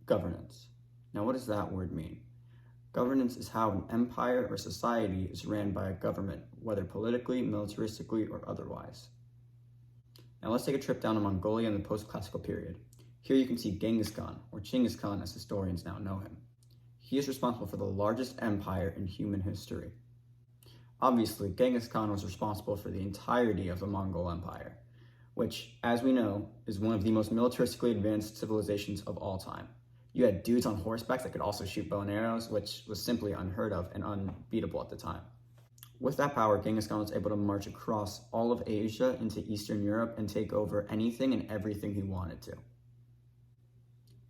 Governance. Now, what does that word mean? Governance is how an empire or society is ran by a government, whether politically, militaristically, or otherwise. Now let's take a trip down to Mongolia in the post-classical period. Here you can see Genghis Khan, or Chinggis Khan as historians now know him. He is responsible for the largest empire in human history. Obviously, Genghis Khan was responsible for the entirety of the Mongol Empire, which, as we know, is one of the most militaristically advanced civilizations of all time. You had dudes on horseback that could also shoot bow and arrows, which was simply unheard of and unbeatable at the time. With that power, Genghis Khan was able to march across all of Asia into Eastern Europe and take over anything and everything he wanted to.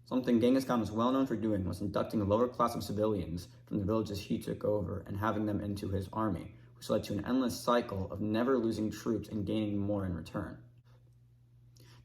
Something Genghis Khan was well known for doing was inducting a lower class of civilians from the villages he took over and having them into his army, which led to an endless cycle of never losing troops and gaining more in return.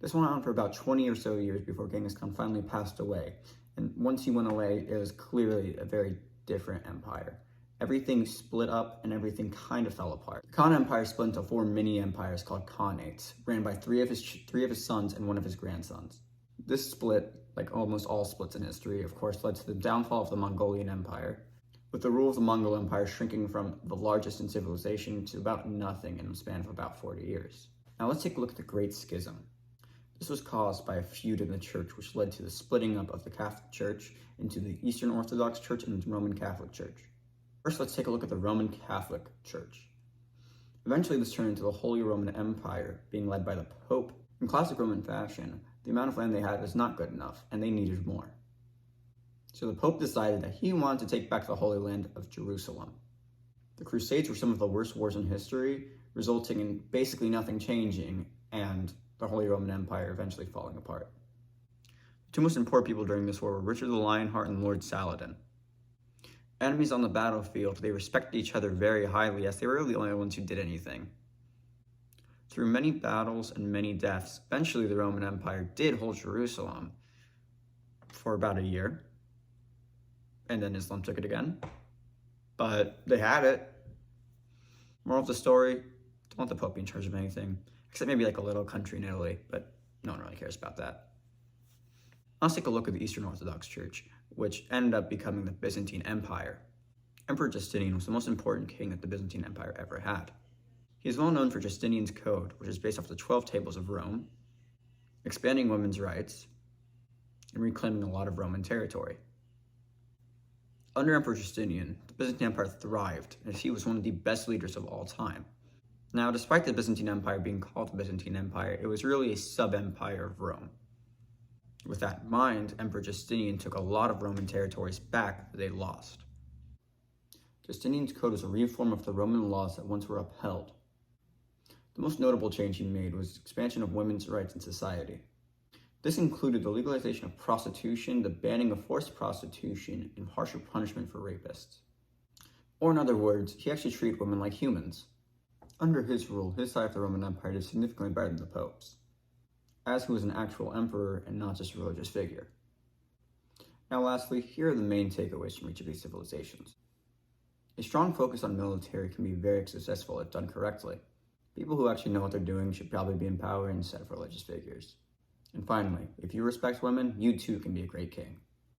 This went on for about 20 or so years before Genghis Khan finally passed away, and once he went away, it was clearly a very different empire. Everything split up and everything kind of fell apart. The Khan Empire split into 4 mini-empires called Khanates, ran by three of his sons and one of his grandsons. This split, like almost all splits in history, of course, led to the downfall of the Mongolian Empire, with the rule of the Mongol Empire shrinking from the largest in civilization to about nothing in a span of about 40 years. Now let's take a look at the Great Schism. This was caused by a feud in the church, which led to the splitting up of the Catholic Church into the Eastern Orthodox Church and the Roman Catholic Church. First, let's take a look at the Roman Catholic Church. Eventually, this turned into the Holy Roman Empire, being led by the Pope. In classic Roman fashion, the amount of land they had was not good enough, and they needed more. So the Pope decided that he wanted to take back the Holy Land of Jerusalem. The Crusades were some of the worst wars in history, resulting in basically nothing changing, and the Holy Roman Empire eventually falling apart. The 2 most important people during this war were Richard the Lionheart and Lord Saladin. Enemies on the battlefield, they respected each other very highly, as they were really the only ones who did anything. Through many battles and many deaths, eventually the Roman Empire did hold Jerusalem for about a year, and then Islam took it again. But they had it. Moral of the story, don't let the Pope be in charge of anything, except maybe like a little country in Italy, but no one really cares about that. Let's take a look at the Eastern Orthodox Church, which ended up becoming the Byzantine Empire. Emperor Justinian was the most important king that the Byzantine Empire ever had. He is well known for Justinian's Code, which is based off the 12 Tables of Rome, expanding women's rights, and reclaiming a lot of Roman territory. Under Emperor Justinian, the Byzantine Empire thrived, as he was one of the best leaders of all time. Now, despite the Byzantine Empire being called the Byzantine Empire, it was really a sub-empire of Rome. With that in mind, Emperor Justinian took a lot of Roman territories back that they lost. Justinian's Code was a reform of the Roman laws that once were upheld. The most notable change he made was the expansion of women's rights in society. This included the legalization of prostitution, the banning of forced prostitution, and harsher punishment for rapists. Or in other words, he actually treated women like humans. Under his rule, his side of the Roman Empire did significantly better than the Pope's, as he was an actual emperor and not just a religious figure. Now lastly, here are the main takeaways from each of these civilizations. A strong focus on military can be very successful if done correctly. People who actually know what they're doing should probably be in power instead of religious figures. And finally, if you respect women, you too can be a great king.